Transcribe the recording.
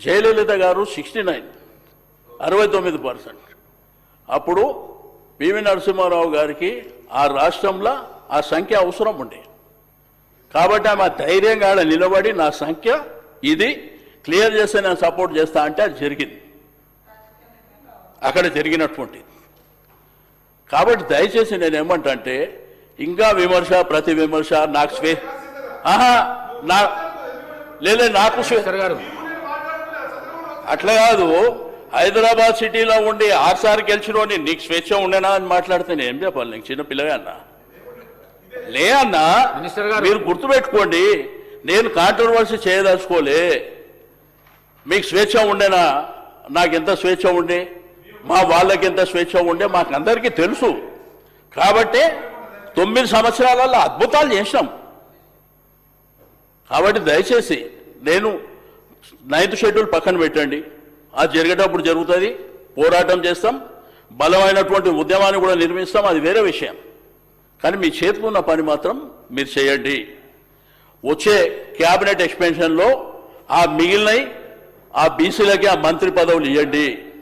జయలలిత గారు 69%. అప్పుడు పివి నరసింహారావు గారికి ఆ రాష్ట్రంలో ఆ సంఖ్య అవసరం ఉండే. కాబట్టి ఆమె ధైర్యంగా నిలబడి నా సంఖ్య ఇది క్లియర్ చేస్తే నేను సపోర్ట్ చేస్తా అంటే అది జరిగింది, అక్కడ జరిగినటువంటిది. కాబట్టి దయచేసి నేను ఏమంటే ఇంకా విమర్శ ప్రతి విమర్శ నాకు లేదా నాకు అట్లా కాదు. హైదరాబాద్ సిటీలో ఉండి 6 సార్లు గెలిచినోని నీకు స్వేచ్ఛ ఉండేనా అని మాట్లాడితే నేను ఏం చెప్పాలి? నీకు చిన్న పిల్లగా అన్నా లే అన్నా. మీరు గుర్తుపెట్టుకోండి, నేను కాంట్రవర్సీ చేయదలుచుకోలే. మీకు స్వేచ్ఛ ఉండేనా? నాకు ఎంత స్వేచ్ఛ ఉండే, మా వాళ్ళకి ఎంత స్వేచ్ఛ ఉండే మాకు అందరికీ తెలుసు. కాబట్టి 9 సంవత్సరాలలో అద్భుతాలు చేసినాం. కాబట్టి దయచేసి నేను 9th షెడ్యూల్ పక్కన పెట్టండి, అది జరిగేటప్పుడు జరుగుతుంది, పోరాటం చేస్తాం, బలమైనటువంటి ఉద్యమాన్ని కూడా నిర్మిస్తాం, అది వేరే విషయం. కానీ మీ చేతిలో ఉన్న పని మాత్రం మీరు చేయండి. వచ్చే క్యాబినెట్ ఎక్స్పెన్షన్లో ఆ మిగిలినవి ఆ బీసీలకి ఆ మంత్రి పదవులు ఇవ్వండి.